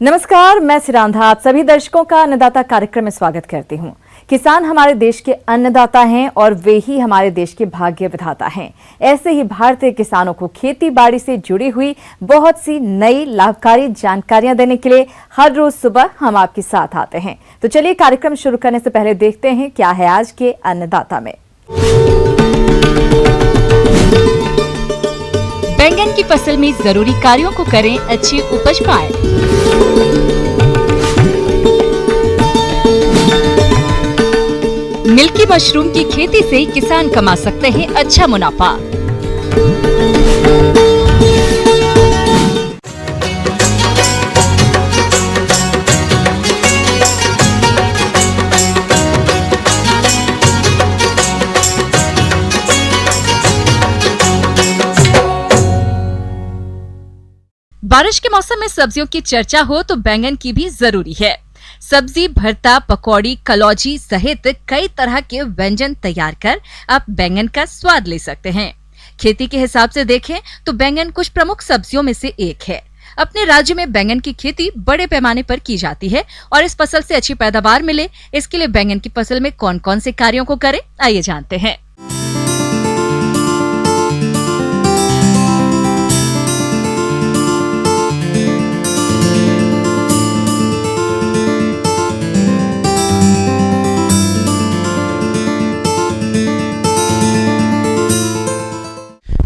नमस्कार, मैं सिरांधा आप सभी दर्शकों का अन्नदाता कार्यक्रम में स्वागत करती हूं। किसान हमारे देश के अन्नदाता हैं और वे ही हमारे देश के भाग्य विधाता हैं। ऐसे ही भारतीय किसानों को खेती बाड़ी से जुड़ी हुई बहुत सी नई लाभकारी जानकारियां देने के लिए हर रोज सुबह हम आपके साथ आते हैं। तो चलिए कार्यक्रम शुरू करने से पहले देखते हैं क्या है आज के अन्नदाता में। बैंगन की फसल में जरूरी कार्यों को करें अच्छी उपज पाएं। मिल्की मशरूम की खेती से किसान कमा सकते हैं अच्छा मुनाफा। बारिश के मौसम में सब्जियों की चर्चा हो तो बैंगन की भी जरूरी है। सब्जी, भरता, पकौड़ी, कलौजी सहित कई तरह के व्यंजन तैयार कर आप बैंगन का स्वाद ले सकते हैं। खेती के हिसाब से देखें तो बैंगन कुछ प्रमुख सब्जियों में से एक है। अपने राज्य में बैंगन की खेती बड़े पैमाने पर की जाती है और इस फसल से अच्छी पैदावार मिले इसके लिए बैंगन की फसल में कौन कौन से कार्यों को करें, आइए जानते हैं।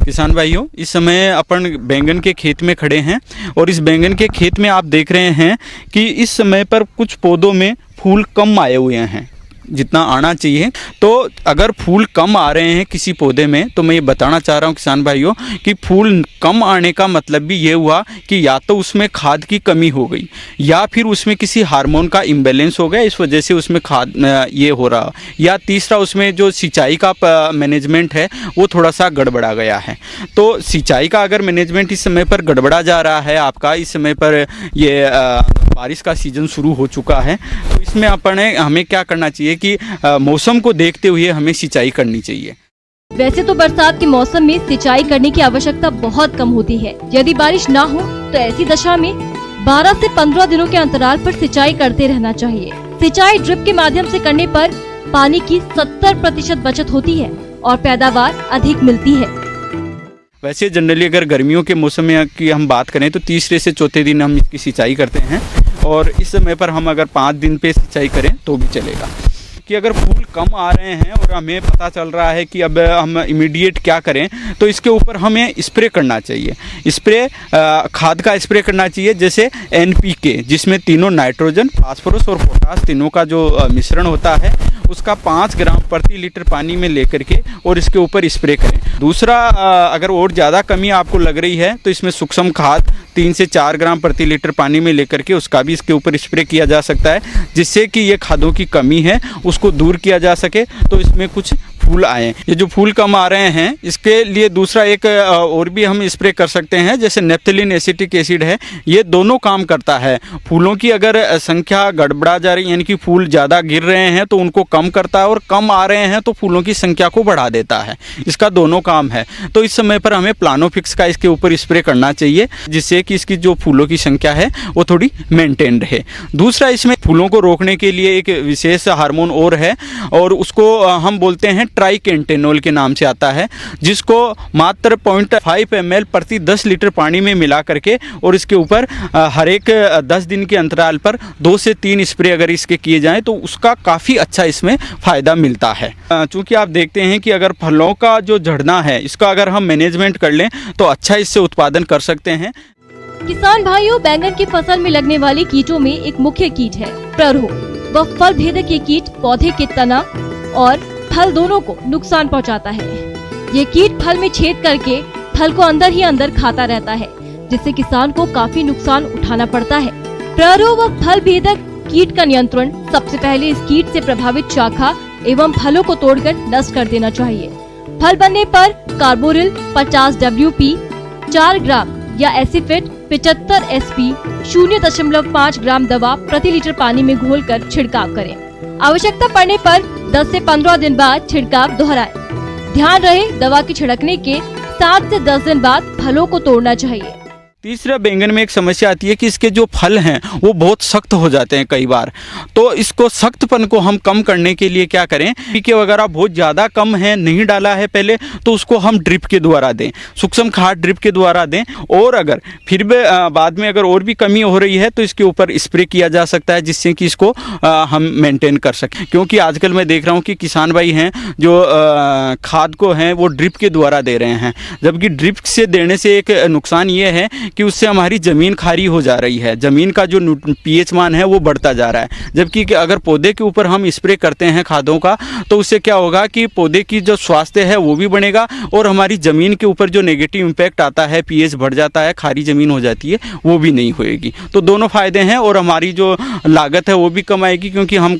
किसान भाइयों, इस समय अपन बैंगन के खेत में खड़े हैं और इस बैंगन के खेत में आप देख रहे हैं कि इस समय पर कुछ पौधों में फूल कम आए हुए हैं जितना आना चाहिए। तो अगर फूल कम आ रहे हैं किसी पौधे में तो मैं ये बताना चाह रहा हूँ किसान भाइयों कि फूल कम आने का मतलब भी ये हुआ कि या तो उसमें खाद की कमी हो गई या फिर उसमें किसी हार्मोन का इम्बैलेंस हो गया, इस वजह से उसमें खाद ये हो रहा, या तीसरा उसमें जो सिंचाई का मैनेजमेंट है वो थोड़ा सा गड़बड़ा गया है। तो सिंचाई का अगर मैनेजमेंट इस समय पर गड़बड़ा जा रहा है आपका, इस समय पर ये बारिश का सीजन शुरू हो चुका है, तो इसमें हमें क्या करना चाहिए कि मौसम को देखते हुए हमें सिंचाई करनी चाहिए। वैसे तो बरसात के मौसम में सिंचाई करने की आवश्यकता बहुत कम होती है। यदि बारिश न हो तो ऐसी दशा में 12 से 15 दिनों के अंतराल पर सिंचाई करते रहना चाहिए। सिंचाई ड्रिप के माध्यम से करने पर पानी की 70% बचत होती है और पैदावार अधिक मिलती है। वैसे जनरली अगर गर्मियों के मौसम में की हम बात करें तो तीसरे से चौथे दिन हम इसकी सिंचाई करते हैं और इस समय पर हम अगर 5 दिन पे सिंचाई करें तो भी चलेगा। कि अगर फूल कम आ रहे हैं और हमें पता चल रहा है कि अब हम इमीडिएट क्या करें तो इसके ऊपर हमें स्प्रे करना चाहिए। स्प्रे खाद का स्प्रे करना चाहिए, जैसे NPK जिसमें तीनों नाइट्रोजन, फास्फोरस और पोटास तीनों का जो मिश्रण होता है उसका 5 ग्राम प्रति लीटर पानी में लेकर के और इसके ऊपर स्प्रे करें। दूसरा, अगर और ज़्यादा कमी आपको लग रही है तो इसमें सूक्ष्म खाद 3 से 4 ग्राम प्रति लीटर पानी में लेकर के उसका भी इसके ऊपर स्प्रे किया जा सकता है, जिससे कि ये खादों की कमी है उसको दूर किया जा सके तो इसमें कुछ फूल आए। ये जो फूल कम आ रहे हैं इसके लिए दूसरा एक और भी हम स्प्रे कर सकते हैं, जैसे नेप्थलीन एसिटिक एसिड है। ये दोनों काम करता है। फूलों की अगर संख्या गड़बड़ा जा रही है यानी कि फूल ज़्यादा गिर रहे हैं तो उनको कम करता है और कम आ रहे हैं तो फूलों की संख्या को बढ़ा देता है। इसका दोनों काम है। तो इस समय पर हमें प्लानोफिक्स का इसके ऊपर स्प्रे करना चाहिए जिससे कि इसकी जो फूलों की संख्या है वो थोड़ी मेंटेन रहे। दूसरा, इसमें फूलों को रोकने के लिए एक विशेष हार्मोन और है और उसको हम बोलते हैं ट्राइकेंटेनोल के नाम से आता है, जिसको मात्र 0.5 ml प्रति 10 लीटर पानी में मिला करके और इसके ऊपर हर एक 10 दिन के अंतराल पर 2 से 3 स्प्रे अगर इसके किए जाएं तो उसका काफ़ी अच्छा इसमें फ़ायदा मिलता है। चूँकि आप देखते हैं कि अगर फलों का जो झड़ना है इसका अगर हम मैनेजमेंट कर लें तो अच्छा इससे उत्पादन कर सकते हैं। किसान भाइयों, बैंगन की फसल में लगने वाली कीटों में एक मुख्य कीट है प्ररोह। वह फल भेदक ये कीट पौधे के तना और फल दोनों को नुकसान पहुंचाता है। ये कीट फल में छेद करके फल को अंदर ही अंदर खाता रहता है, जिससे किसान को काफी नुकसान उठाना पड़ता है। प्ररोह व फल भेदक कीट का नियंत्रण सबसे पहले इस कीट से प्रभावित शाखा एवं फलों को तोड़कर नष्ट कर देना चाहिए। फल बनने पर कार्बोरिल 50 WP 4 ग्राम या एसिफेट 75 SP 0.5 ग्राम दवा प्रति लीटर पानी में घोलकर छिड़काव करें। आवश्यकता पड़ने पर 10 से 15 दिन बाद छिड़काव दोहराएं। ध्यान रहे, दवा के छिड़कने के 7 से 10 दिन बाद फलों को तोड़ना चाहिए। तीसरा बैंगन में एक समस्या आती है कि इसके जो फल हैं वो बहुत सख्त हो जाते हैं कई बार। तो इसको सख्तपन को हम कम करने के लिए क्या करें कि अगर आप बहुत ज़्यादा कम है, नहीं डाला है पहले, तो उसको हम ड्रिप के द्वारा दें, सूक्ष्म खाद ड्रिप के द्वारा दें। और अगर फिर भी बाद में अगर और भी कमी हो रही है तो इसके ऊपर स्प्रे किया जा सकता है, जिससे कि इसको हम मेंटेन कर सकें। क्योंकि आजकल मैं देख रहा हूँ कि किसान भाई हैं जो खाद को हैं वो ड्रिप के द्वारा दे रहे हैं, जबकि ड्रिप से देने से एक नुकसान ये है कि उससे हमारी ज़मीन खारी हो जा रही है, ज़मीन का जो पीएच मान है वो बढ़ता जा रहा है। जबकि अगर पौधे के ऊपर हम स्प्रे करते हैं खादों का, तो उससे क्या होगा कि पौधे की जो स्वास्थ्य है वो भी बनेगा और हमारी ज़मीन के ऊपर जो नेगेटिव इम्पैक्ट आता है, पीएच बढ़ जाता है, खारी ज़मीन हो जाती है, वो भी नहीं होएगी। तो दोनों फ़ायदे हैं और हमारी जो लागत है वो भी कम आएगी, क्योंकि हम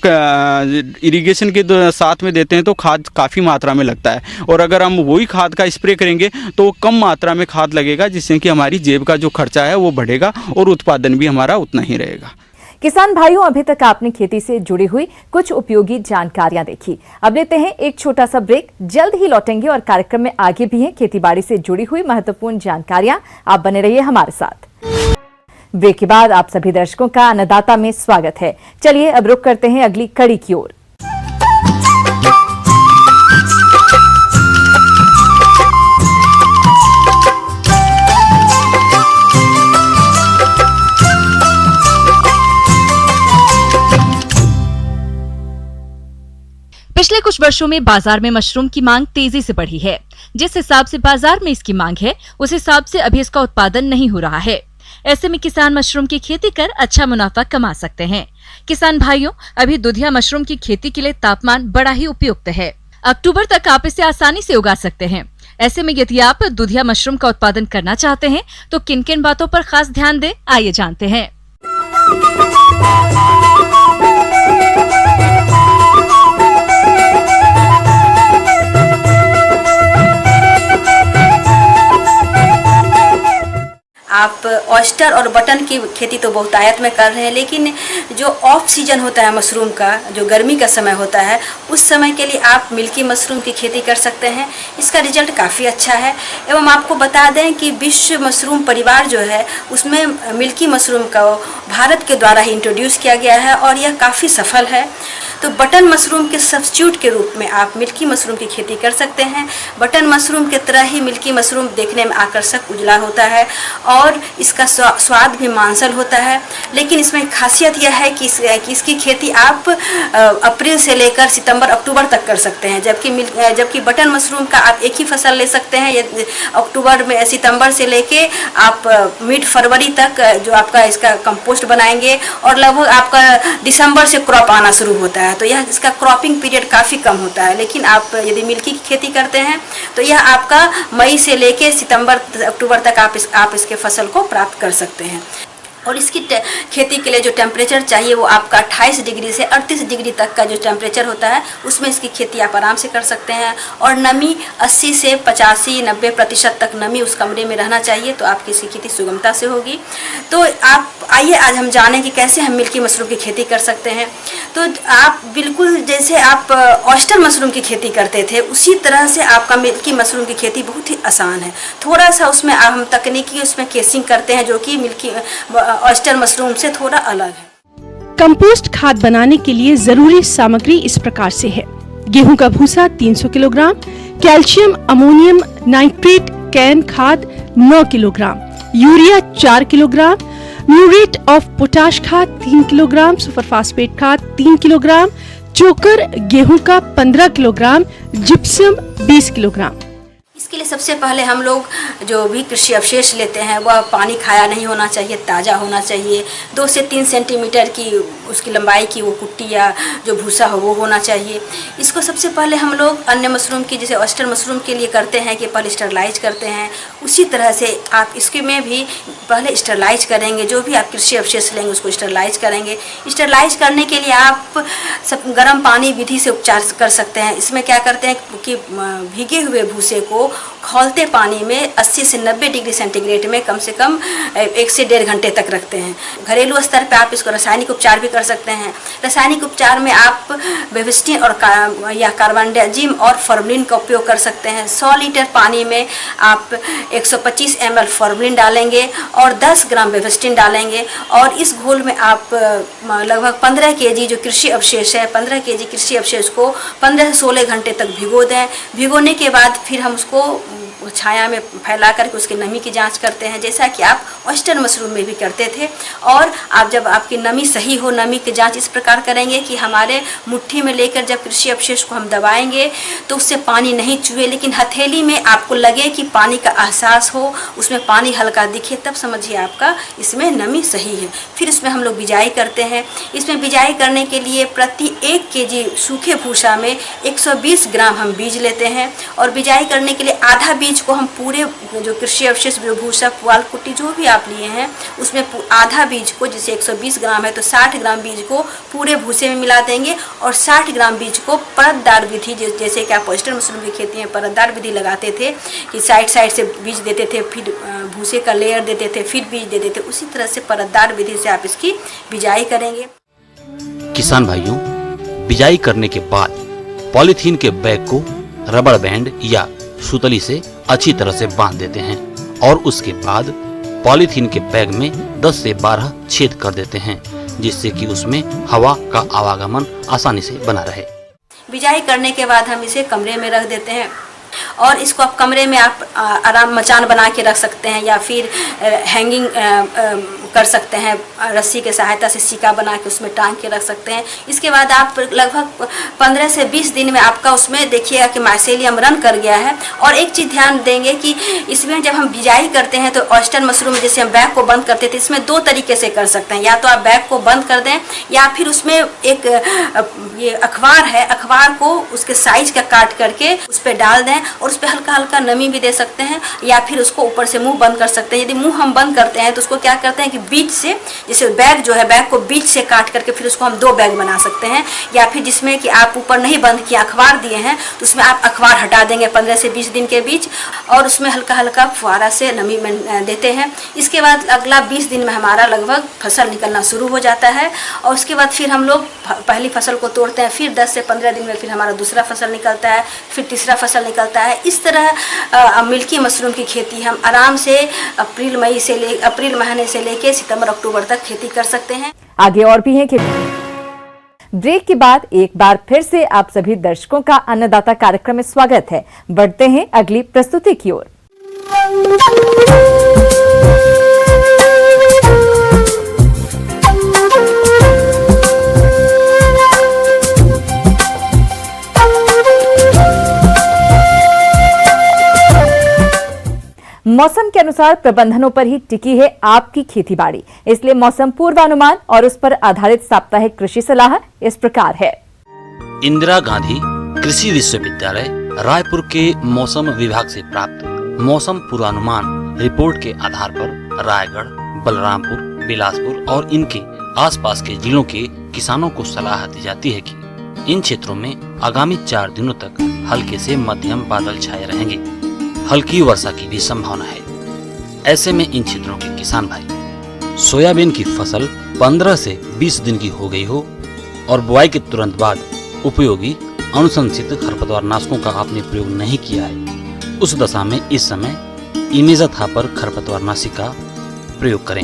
इरिगेशन के साथ में देते हैं तो खाद काफ़ी मात्रा में लगता है, और अगर हम वही खाद का स्प्रे करेंगे तो कम मात्रा में खाद लगेगा, जिससे कि हमारी जेब का जो खर्चा है वो बढ़ेगा और उत्पादन भी हमारा उतना ही रहेगा। किसान भाइयों, अभी तक आपने खेती से जुड़ी हुई कुछ उपयोगी जानकारियां देखी। अब लेते हैं एक छोटा सा ब्रेक, जल्द ही लौटेंगे और कार्यक्रम में आगे भी हैं खेतीबाड़ी से जुड़ी हुई महत्वपूर्ण जानकारियां। आप बने रहिए हमारे साथ। ब्रेक के बाद आप सभी दर्शकों का अन्नदाता में स्वागत है। चलिए अब रुक करते हैं अगली कड़ी की ओर। पिछले कुछ वर्षों में बाजार में मशरूम की मांग तेजी से बढ़ी है। जिस हिसाब से बाजार में इसकी मांग है, उस हिसाब से अभी इसका उत्पादन नहीं हो रहा है। ऐसे में किसान मशरूम की खेती कर अच्छा मुनाफा कमा सकते हैं। किसान भाइयों, अभी दुधिया मशरूम की खेती के लिए तापमान बड़ा ही उपयुक्त है। अक्टूबर तक आप इसे आसानी से उगा सकते हैं। ऐसे में यदि आप दुधिया मशरूम का उत्पादन करना चाहते हैं तो किन किन बातों पर खास ध्यान दें, आइए जानते हैं। आप ऑयस्टर और बटन की खेती तो बहुतायत में कर रहे हैं, लेकिन जो ऑफ सीजन होता है मशरूम का, जो गर्मी का समय होता है, उस समय के लिए आप मिल्की मशरूम की खेती कर सकते हैं। इसका रिजल्ट काफ़ी अच्छा है। एवं आपको बता दें कि विश्व मशरूम परिवार जो है उसमें मिल्की मशरूम को भारत के द्वारा ही इंट्रोड्यूस किया गया है और यह काफ़ी सफल है। तो बटन मशरूम के सब्स्टिट्यूट के रूप में आप मिल्की मशरूम की खेती कर सकते हैं। बटन मशरूम के तरह ही मिल्की मशरूम देखने में आकर्षक उजला होता है और इसका स्वाद भी मांसल होता है। लेकिन इसमें खासियत यह है कि इसकी खेती आप अप्रैल से लेकर सितंबर अक्टूबर तक कर सकते हैं, जबकि बटन मशरूम का आप एक ही फसल ले सकते हैं। अक्टूबर में सितंबर से लेके आप मिड फरवरी तक जो आपका इसका कंपोस्ट बनाएंगे और लगभग आपका दिसंबर से क्रॉप आना शुरू होता है। तो यह इसका क्रॉपिंग पीरियड काफ़ी कम होता है। लेकिन आप यदि मिल्की की खेती करते हैं तो यह आपका मई से लेके सितंबर अक्टूबर तक आप इसके फसल को प्राप्त कर सकते हैं। और इसकी खेती के लिए जो टेम्परेचर चाहिए वो आपका 28 डिग्री से 38 डिग्री तक का जो टेम्परेचर होता है उसमें इसकी खेती आप आराम से कर सकते हैं। और नमी 80 से 85-90% तक नमी उस कमरे में रहना चाहिए, तो आपकी इसकी खेती सुगमता से होगी। तो आप आइए आज हम जानें कि कैसे हम मिल्की मशरूम की खेती कर सकते हैं। तो आप बिल्कुल जैसे आप ऑयस्टर मशरूम की खेती करते थे उसी तरह से आपका मिल्की मशरूम की खेती बहुत ही आसान है। थोड़ा सा उसमें हम तकनीकी उसमें केसिंग करते हैं जो कि मिल्की ऑयस्टर मशरूम से थोड़ा अलग है। कंपोस्ट खाद बनाने के लिए जरूरी सामग्री इस प्रकार से है: गेहूं का भूसा 300 kilogram, calcium ammonium nitrate can खाद 9 kilogram, urea 4 kilogram, muriate of potash खाद 3 किलोग्राम, सुपर फास्फेट खाद 3 किलोग्राम, चोकर गेहूं का 15 किलोग्राम, जिप्सम 20 किलोग्राम। इसके लिए सबसे पहले हम लोग जो भी कृषि अवशेष लेते हैं वह पानी खाया नहीं होना चाहिए, ताज़ा होना चाहिए। 2 से 3 सेंटीमीटर की उसकी लंबाई की वो कुट्टी या जो भूसा हो वो होना चाहिए। इसको सबसे पहले हम लोग अन्य मशरूम की जैसे ऑयस्टर मशरूम के लिए करते हैं कि पहले स्टरलाइज करते हैं, उसी तरह से आप इसके में भी पहले स्टरलाइज करेंगे। जो भी आप कृषि अवशेष लेंगे उसको स्टरलाइज करेंगे। स्टरलाइज करने के लिए आप गर्म पानी विधि से उपचार कर सकते हैं। इसमें क्या करते हैं कि भीगे हुए भूसे को खौलते पानी में 80 से 90 डिग्री सेंटीग्रेड में कम से कम 1 से 1.5 घंटे तक रखते हैं। घरेलू स्तर पे आप इसको रासायनिक उपचार भी कर सकते हैं। रासायनिक उपचार में आप बेविस्टिन और या कार्बेंडाजिम और फॉर्मलिन का उपयोग कर सकते हैं। 100 लीटर पानी में आप 125 ml फॉर्मलिन डालेंगे और 10 ग्राम बेविस्टिन डालेंगे और इस घोल में आप लगभग 15 kg जो कृषि अवशेष है, 15 kg कृषि अवशेष को 15 से 16 घंटे तक भिगो दें। भिगोने के बाद फिर हम उसको छाया में फैला करके उसकी नमी की जांच करते हैं, जैसा कि आप ऑयस्टर मशरूम में भी करते थे। और आप जब आपकी नमी सही हो, नमी की जांच इस प्रकार करेंगे कि हमारे मुट्ठी में लेकर जब कृषि अवशेष को हम दबाएंगे तो उससे पानी नहीं चुए, लेकिन हथेली में आपको लगे कि पानी का एहसास हो, उसमें पानी हल्का दिखे, तब समझिए आपका इसमें नमी सही है। फिर इसमें हम लोग बिजाई करते हैं। इसमें बिजाई करने के लिए प्रति 1 kg सूखे भूसा में 120 ग्राम हम बीज लेते हैं और बिजाई करने के लिए आधा बीज को हम पूरे जो कृषि अवशेष भूसा पुआल कुट्टी जो भी आप लिए हैं उसमें आधा बीज को, जैसे 120 ग्राम है तो 60 ग्राम बीज को पूरे भूसे में मिला देंगे और 60 ग्राम बीज को परतदार विधि, जैसे कि आप ऑयस्टर मशरूम की खेती में परतदार विधि लगाते थे कि साइड से बीज देते थे, फिर भूसे का लेयर देते थे, फिर बीज देते थे, उसी तरह से परतदार विधि से आप इसकी बिजाई करेंगे। किसान भाइयों, बिजाई करने के बाद पॉलीथीन के बैग को रबड़ बैंड या सुतली से अच्छी तरह से बांध देते हैं और उसके बाद पॉलीथीन के बैग में 10 से 12 छेद कर देते हैं, जिससे कि उसमें हवा का आवागमन आसानी से बना रहे। बिजाई करने के बाद हम इसे कमरे में रख देते हैं और इसको आप कमरे में आप आराम मचान बना के रख सकते हैं या फिर हैंगिंग कर सकते हैं, रस्सी के सहायता से सिक्का बना के उसमें टांग के रख सकते हैं। इसके बाद आप लगभग 15 से 20 दिन में आपका उसमें देखिएगा कि माइसेलियम रन कर गया है। और एक चीज़ ध्यान देंगे कि इसमें जब हम बिजाई करते हैं तो ऑयस्टर मशरूम जैसे हम बैग को बंद करते थे, इसमें 2 तरीके से कर सकते हैं। या तो आप बैग को बंद कर दें या फिर उसमें एक ये अखबार है, अखबार को उसके साइज का काट करके उस पर डाल दें और उस पर हल्का हल्का नमी भी दे सकते हैं, या फिर उसको ऊपर से मुंह बंद कर सकते हैं। यदि मुंह हम बंद करते हैं तो उसको क्या करते हैं कि बीच से, जैसे बैग जो है बैग को बीच से काट करके फिर उसको हम 2 बैग बना सकते हैं। या फिर जिसमें कि आप ऊपर नहीं बंद किया, अखबार दिए हैं, तो उसमें आप अखबार हटा देंगे 15 से 20 दिन के बीच और उसमें हल्का हल्का फुहारा से नमी देते हैं। इसके बाद अगला 20 दिन में हमारा लगभग फसल निकलना शुरू हो जाता है और उसके बाद फिर हम लोग पहली फसल को तोड़ते हैं। फिर 10 से 15 दिन में फिर हमारा दूसरा फसल निकलता है, फिर तीसरा फसल निकलता है। इस तरह मिल्की मशरूम की खेती हम आराम से अप्रैल महीने से लेके सितंबर अक्टूबर तक खेती कर सकते हैं। आगे और भी है कि ब्रेक के बाद एक बार फिर से आप सभी दर्शकों का अन्नदाता कार्यक्रम में स्वागत है। बढ़ते हैं अगली प्रस्तुति की ओर। मौसम के अनुसार प्रबंधनों पर ही टिकी है आपकी खेतीबाड़ी, इसलिए मौसम पूर्वानुमान और उस पर आधारित साप्ताहिक कृषि सलाह इस प्रकार है। इंदिरा गांधी कृषि विश्वविद्यालय रायपुर के मौसम विभाग से प्राप्त मौसम पूर्वानुमान रिपोर्ट के आधार पर रायगढ़, बलरामपुर, बिलासपुर और इनके आसपास के जिलों के किसानों को सलाह दी जाती है कि इन क्षेत्रों में आगामी 4 दिनों तक हल्के से मध्यम बादल छाए रहेंगे, हल्की वर्षा की भी संभावना है। ऐसे में इन क्षेत्रों के किसान भाई सोयाबीन की फसल 15 से 20 दिन की हो गई हो और बुआई के तुरंत बाद उपयोगी अनुशंसित खरपतवार नाशकों का आपने प्रयोग नहीं किया है, उस दशा में इस समय इमेजाथापर खरपतवार नाशी का प्रयोग करें।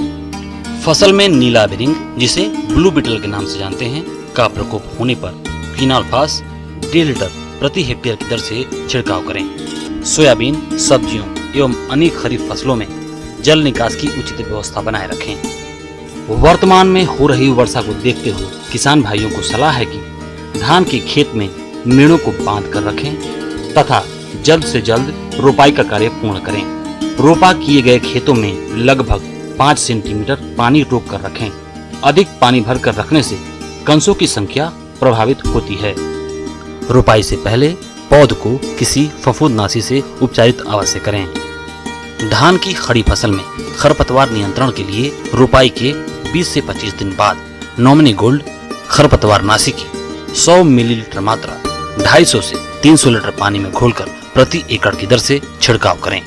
फसल में नीला बिरिंग, जिसे ब्लू बीटल के नाम से जानते हैं, का प्रकोप होने पर फिनॉल्फास 1.5 लीटर प्रति हेक्टेयर की दर से छिड़काव करें। सोयाबीन, सब्जियों एवं अन्य खरीफ फसलों में जल निकास की उचित व्यवस्था बनाए रखें। वर्तमान में हो रही वर्षा को देखते हुए किसान भाइयों को सलाह है कि धान के खेत में मेड़ों को बांध कर रखें तथा जल्द से जल्द रोपाई का कार्य पूर्ण करें। रोपा किए गए खेतों में लगभग 5 सेंटीमीटर पानी रोक कर रखें। अधिक पानी भर कर रखने से कंसों की संख्या प्रभावित होती है। रोपाई से पहले पौध को किसी फफूंदनाशी से उपचारित अवश्य करें। धान की खड़ी फसल में खरपतवार नियंत्रण के लिए रोपाई के 20 से 25 दिन बाद नॉमिनी गोल्ड खरपतवार नाशी की 100 मिलीलीटर मात्रा 250 से 300 लीटर पानी में घोलकर प्रति एकड़ की दर से छिड़काव करें।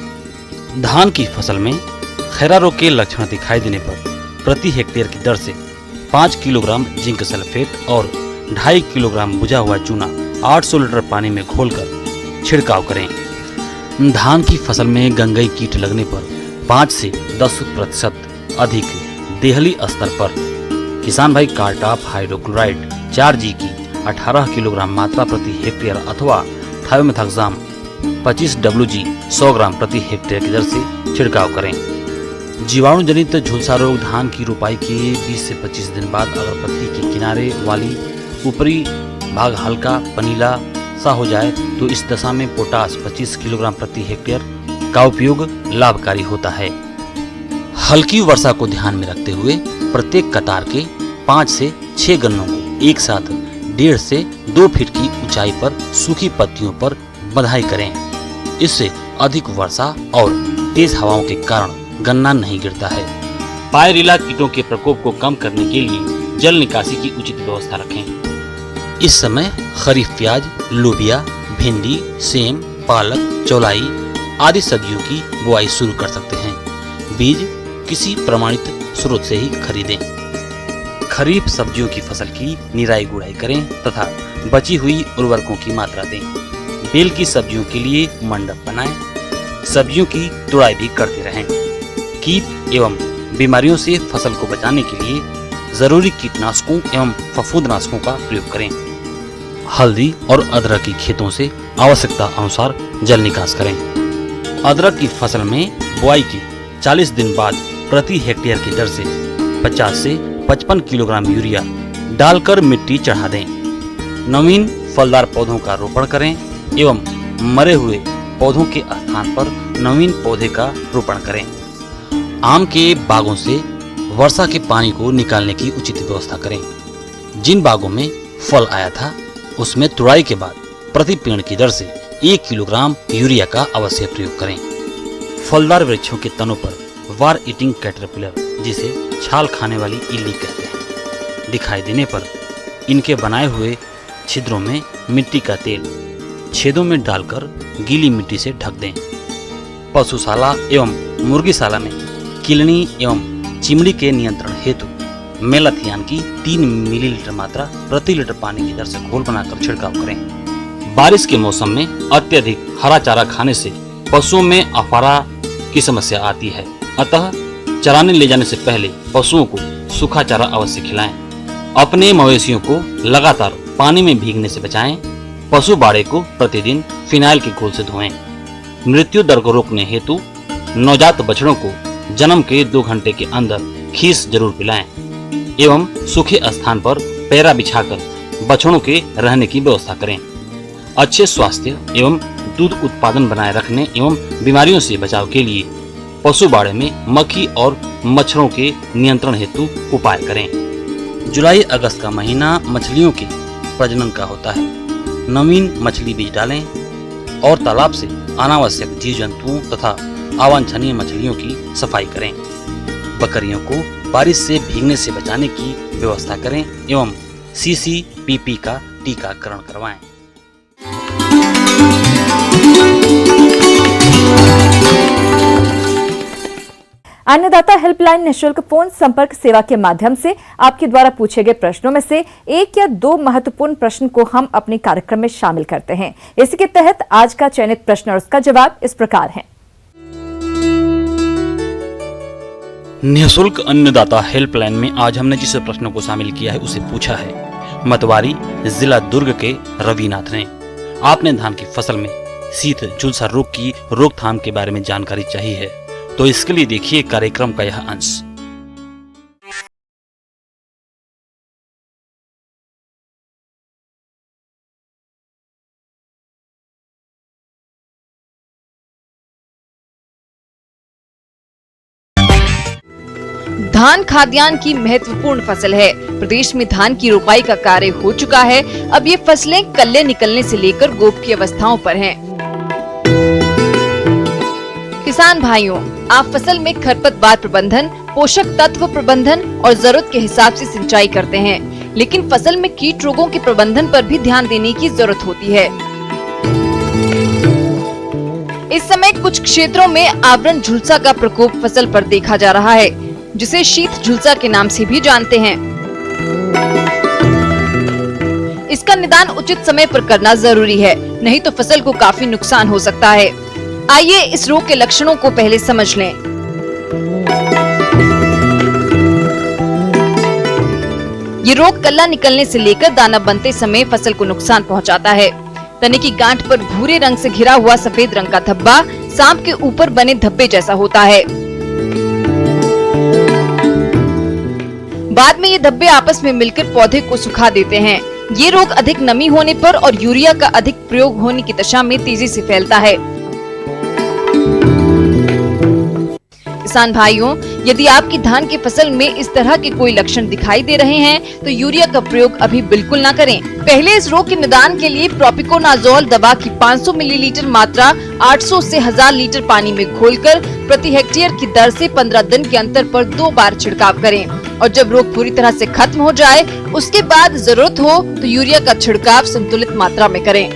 धान की फसल में खैरा रोग के लक्षण दिखाई देने पर प्रति हेक्टेयर की दर से 5 किलोग्राम जिंक सल्फेट और 2.5 किलोग्राम बुझा हुआ चूना 800 लीटर पानी में घोलकर छिड़काव करें। धान की फसल में गंगई कीट लगने पर 5 से 10% अधिक देहली स्तर पर किसान भाई कार्टाप हाइड्रोक्लोराइड 4G की 18 किलोग्राम मात्रा प्रति हेक्टेयर अथवा थायोमेथाक्साम 25 WG 100 ग्राम प्रति हेक्टेयर की दर से छिड़काव करें। जीवाणु जनित झुलसा रोग धान की रोपाई के 20 से 25 दिन बाद अगर पत्ती के किनारे वाली ऊपरी भाग हल्का पनीला सा हो जाए तो इस दशा में पोटास 25 किलोग्राम प्रति हेक्टेयर का उपयोग लाभकारी होता है। हल्की वर्षा को ध्यान में रखते हुए प्रत्येक कतार के 5 से 6 गन्नों को एक साथ 1.5 से 2 फीट की ऊंचाई पर सूखी पत्तियों पर बंधाई करें। इससे अधिक वर्षा और तेज हवाओं के कारण गन्ना नहीं गिरता है। पायरिला कीटों के प्रकोप को कम करने के लिए जल निकासी की उचित व्यवस्था रखें। इस समय खरीफ प्याज, लोबिया, भिंडी, सेम, पालक, चौलाई आदि सब्जियों की बुआई शुरू कर सकते हैं। बीज किसी प्रमाणित स्रोत से ही खरीदें। खरीफ सब्जियों की फसल की निराई गुड़ाई करें तथा बची हुई उर्वरकों की मात्रा दें। बेल की सब्जियों के लिए मंडप बनाएं। सब्जियों की तुड़ाई भी करते रहें। कीट एवं बीमारियों से फसल को बचाने के लिए जरूरी कीटनाशकों एवं फफूंदनाशकों का प्रयोग करें। हल्दी और अदरक की खेतों से आवश्यकता अनुसार जल निकास करें। अदरक की फसल में बुआई के 40 दिन बाद प्रति हेक्टेयर की दर से 50 से 55 किलोग्राम यूरिया डालकर मिट्टी चढ़ा दें। नवीन फलदार पौधों का रोपण करें एवं मरे हुए पौधों के स्थान पर नवीन पौधे का रोपण करें। आम के बागों से वर्षा के पानी को निकालने की उचित व्यवस्था करें। जिन बागों में फल आया था उसमें तुड़ाई के बाद प्रति पेड़ की दर से 1 किलोग्राम यूरिया का अवश्य प्रयोग करें। फलदार वृक्षों के तनों पर वार ईटिंग कैटरपिलर, जिसे छाल खाने वाली इल्ली कहते हैं, दिखाई देने पर इनके बनाए हुए छिद्रों में मिट्टी का तेल छेदों में डालकर गीली मिट्टी से ढक दें। पशुशाला एवं मुर्गीशाला में किलनी एवं चिमड़ी के नियंत्रण हेतु मेलाथियान की 3 मिलीलीटर मात्रा प्रति लीटर पानी की दर से घोल बनाकर छिड़काव करें। बारिश के मौसम में अत्यधिक हरा चारा खाने से पशुओं में अफारा की समस्या आती है, अतः चराने ले जाने से पहले पशुओं को सूखा चारा अवश्य खिलाएं। अपने मवेशियों को लगातार पानी में भीगने से बचाएं। पशु बाड़े को प्रतिदिन फिनाइल के घोल से धोएं। मृत्यु दर को रोकने हेतु नवजात बछड़ों को जन्म के 2 घंटे के अंदर खीस जरूर पिलाएं एवं सूखे स्थान पर पैरा बिछाकर बछड़ों के रहने की व्यवस्था करें। अच्छे स्वास्थ्य एवं दूध उत्पादन बनाए रखने एवं बीमारियों से बचाव के लिए पशु बाड़े में मक्खी और मच्छरों के नियंत्रण हेतु उपाय करें। जुलाई अगस्त का महीना मछलियों के प्रजनन का होता है। नवीन मछली बीज डालें और तालाब से अनावश्यक जीव जंतुओं तथा अवांछनीय मछलियों की सफाई करें। बकरियों को बारिश से भीगने से बचाने की व्यवस्था करें एवं CCPP का टीकाकरण करवाएं। अन्नदाता हेल्पलाइन निःशुल्क फोन संपर्क सेवा के माध्यम से आपके द्वारा पूछे गए प्रश्नों में से 1 या 2 महत्वपूर्ण प्रश्न को हम अपने कार्यक्रम में शामिल करते हैं। इसके तहत आज का चयनित प्रश्न और उसका जवाब इस प्रकार है। निःशुल्क अन्नदाता हेल्पलाइन में आज हमने जिस प्रश्न को शामिल किया है उसे पूछा है मतवारी जिला दुर्ग के रविनाथ ने। आपने धान की फसल में शीत झुलसा रोग की रोकथाम के बारे में जानकारी चाहिए है, तो इसके लिए देखिए कार्यक्रम का यह अंश। धान खाद्यान्न की महत्वपूर्ण फसल है। प्रदेश में धान की रोपाई का कार्य हो चुका है। अब ये फसलें कल्ले निकलने से लेकर गोप की अवस्थाओं पर हैं। किसान भाइयों, आप फसल में खरपतवार प्रबंधन, पोषक तत्व प्रबंधन और जरूरत के हिसाब से सिंचाई करते हैं, लेकिन फसल में कीट रोगों के प्रबंधन पर भी ध्यान देने की जरूरत होती है। इस समय कुछ क्षेत्रों में आवरण झुलसा का प्रकोप फसल पर देखा जा रहा है, जिसे शीत झुलसा के नाम से भी जानते हैं। इसका निदान उचित समय पर करना जरूरी है, नहीं तो फसल को काफी नुकसान हो सकता है। आइए इस रोग के लक्षणों को पहले समझ लें। ये रोग कल्ला निकलने से लेकर दाना बनते समय फसल को नुकसान पहुंचाता है। तने की गांठ पर भूरे रंग से घिरा हुआ सफेद रंग का धब्बा सांप के ऊपर बने धब्बे जैसा होता है। बाद में ये धब्बे आपस में मिलकर पौधे को सुखा देते हैं। ये रोग अधिक नमी होने पर और यूरिया का अधिक प्रयोग होने की दशा में तेजी से फैलता है। किसान भाइयों, यदि आपकी धान की फसल में इस तरह के कोई लक्षण दिखाई दे रहे हैं तो यूरिया का प्रयोग अभी बिल्कुल ना करें। पहले इस रोग के निदान के लिए प्रोपिकोनाजोल दवा की 500 मिलीलीटर मात्रा 800 से 1000 लीटर पानी में घोलकर प्रति हेक्टेयर की दर से 15 दिन के अंतर पर 2 बार छिड़काव करें और जब रोग पूरी तरह से खत्म हो जाए उसके बाद जरूरत हो तो यूरिया का छिड़काव संतुलित मात्रा में करें।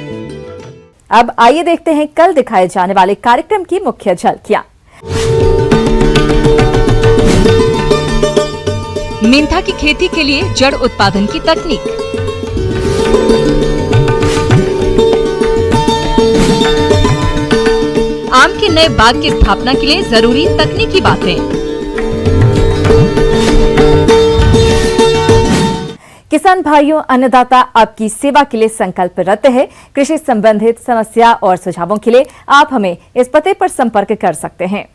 अब आइए देखते हैं कल दिखाए जाने वाले कार्यक्रम की मुख्य झलकियां। मेंथा की खेती के लिए जड़ उत्पादन की तकनीक। आम के नए बाग की स्थापना के लिए जरूरी तकनीकी बातें। किसान भाइयों, अन्नदाता आपकी सेवा के लिए संकल्परत है। कृषि संबंधित समस्या और सुझावों के लिए आप हमें इस पते पर संपर्क कर सकते हैं।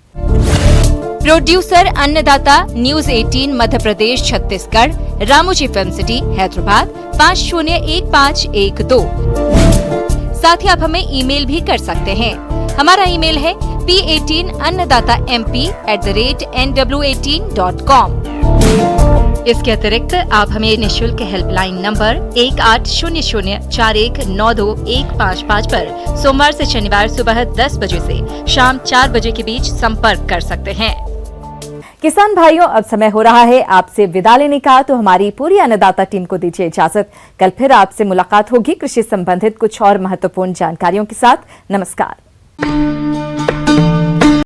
प्रोड्यूसर अन्नदाता news 18 Madhya Pradesh Chhattisgarh, Ramoji film city Hyderabad 501512। साथ ही आप हमें ईमेल भी कर सकते हैं। हमारा ईमेल है p18annadatamp@nw18.com। इसके अतिरिक्त आप हमें निःशुल्क हेल्पलाइन नंबर 180041921555 पर सोमवार से शनिवार सुबह 10 बजे से शाम 4 बजे के बीच संपर्क कर सकते हैं। किसान भाइयों, अब समय हो रहा है आपसे विदा लेने का, तो हमारी पूरी अन्नदाता टीम को दीजिए इजाजत। कल फिर आपसे मुलाकात होगी कृषि संबंधित कुछ और महत्वपूर्ण जानकारियों के साथ। नमस्कार।